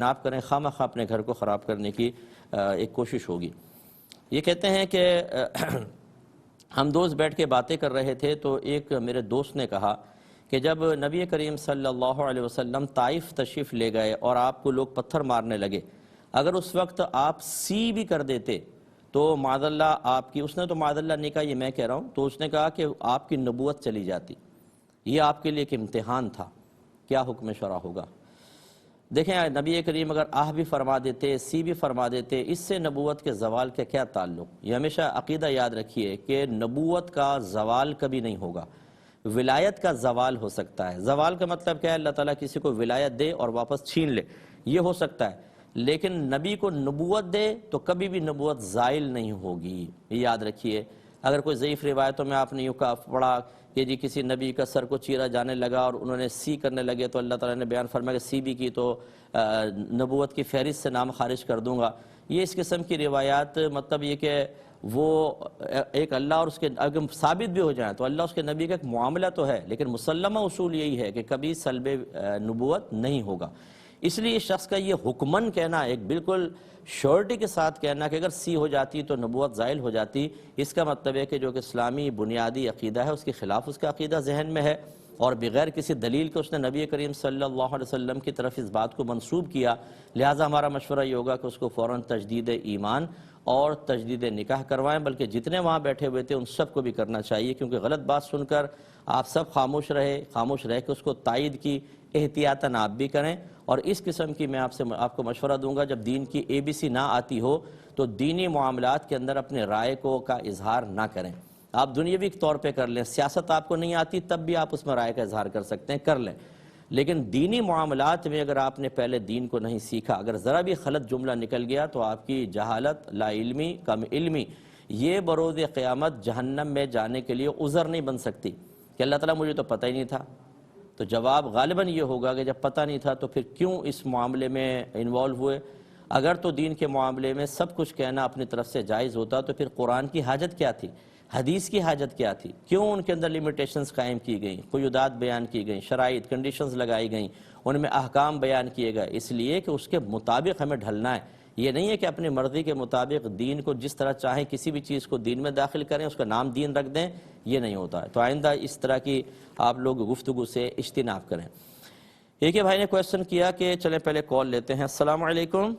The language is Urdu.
اجتناب کریں، خواہ اپنے گھر کو خراب کرنے کی ایک کوشش ہوگی۔ یہ کہتے ہیں کہ ہم دوست بیٹھ کے باتیں کر رہے تھے تو ایک میرے دوست نے کہا کہ جب نبی کریم صلی اللہ علیہ وسلم طائف تشریف لے گئے اور آپ کو لوگ پتھر مارنے لگے، اگر اس وقت آپ سی بھی کر دیتے تو معاذ اللہ آپ کی، اس نے تو معاذ اللہ نہیں کہا، یہ میں کہہ رہا ہوں، تو اس نے کہا کہ آپ کی نبوت چلی جاتی، یہ آپ کے لیے ایک امتحان تھا، کیا حکم شرع ہوگا؟ دیکھیں نبی کریم اگر آہ بھی فرما دیتے، سی بھی فرما دیتے، اس سے نبوت کے زوال کا کیا تعلق؟ یہ ہمیشہ عقیدہ یاد رکھیے کہ نبوت کا زوال کبھی نہیں ہوگا، ولایت کا زوال ہو سکتا ہے۔ زوال کا مطلب کیا ہے؟ اللہ تعالیٰ کسی کو ولایت دے اور واپس چھین لے، یہ ہو سکتا ہے، لیکن نبی کو نبوت دے تو کبھی بھی نبوت زائل نہیں ہوگی، یہ یاد رکھیے۔ اگر کوئی ضعیف روایتوں میں آپ نے یوں پڑھا کہ جی کسی نبی کا سر کو چیرا جانے لگا اور انہوں نے سی کرنے لگے تو اللہ تعالیٰ نے بیان فرمایا کہ سی بھی کی تو نبوت کی فہرست سے نام خارج کر دوں گا، یہ اس قسم کی روایات مطلب یہ کہ وہ ایک اللہ اور اس کے اگر ثابت بھی ہو جائیں تو اللہ اس کے نبی کا ایک معاملہ تو ہے، لیکن مسلمہ اصول یہی ہے کہ کبھی سلب نبوت نہیں ہوگا۔ اس لیے اس شخص کا یہ حکمن کہنا، ایک بالکل شورٹی کے ساتھ کہنا کہ اگر سی ہو جاتی تو نبوت زائل ہو جاتی، اس کا مطلب ہے کہ جو کہ اسلامی بنیادی عقیدہ ہے اس کے خلاف اس کا عقیدہ ذہن میں ہے، اور بغیر کسی دلیل کے اس نے نبی کریم صلی اللہ علیہ وسلم کی طرف اس بات کو منسوب کیا، لہٰذا ہمارا مشورہ یہ ہوگا کہ اس کو فوراً تجدید ایمان اور تجدید نکاح کروائیں، بلکہ جتنے وہاں بیٹھے ہوئے تھے ان سب کو بھی کرنا چاہیے، کیونکہ غلط بات سن کر آپ سب خاموش رہ کے اس کو تائید کی احتیاطاً آپ بھی کریں۔ اور اس قسم کی میں آپ کو مشورہ دوں گا، جب دین کی ABC نہ آتی ہو تو دینی معاملات کے اندر اپنے رائے کا اظہار نہ کریں۔ آپ دنیاوی طور پہ کر لیں، سیاست آپ کو نہیں آتی تب بھی آپ اس میں رائے کا اظہار کر سکتے ہیں، کر لیں، لیکن دینی معاملات میں اگر آپ نے پہلے دین کو نہیں سیکھا، اگر ذرا بھی غلط جملہ نکل گیا تو آپ کی جہالت، لا علمی، کم علمی، یہ بروز قیامت جہنم میں جانے کے لیے عذر نہیں بن سکتی کہ اللہ تعالیٰ مجھے تو پتہ ہی نہیں تھا۔ تو جواب غالباً یہ ہوگا کہ جب پتہ نہیں تھا تو پھر کیوں اس معاملے میں انوالو ہوئے؟ اگر تو دین کے معاملے میں سب کچھ کہنا اپنی طرف سے جائز ہوتا تو پھر قرآن کی حاجت کیا تھی؟ حدیث کی حاجت کیا تھی؟ کیوں ان کے اندر لیمیٹیشنز قائم کی گئیں، قیودات بیان کی گئیں، شرائط، کنڈیشنز لگائی گئیں، ان میں احکام بیان کیے گئے؟ اس لیے کہ اس کے مطابق ہمیں ڈھلنا ہے، یہ نہیں ہے کہ اپنی مرضی کے مطابق دین کو جس طرح چاہیں کسی بھی چیز کو دین میں داخل کریں، اس کا نام دین رکھ دیں، یہ نہیں ہوتا ہے۔ تو آئندہ اس طرح کی آپ لوگ گفتگو سے اجتناب کریں۔ ایک بھائی نے کویسچن کیا کہ چلیں پہلے کال لیتے ہیں۔ السلام علیکم۔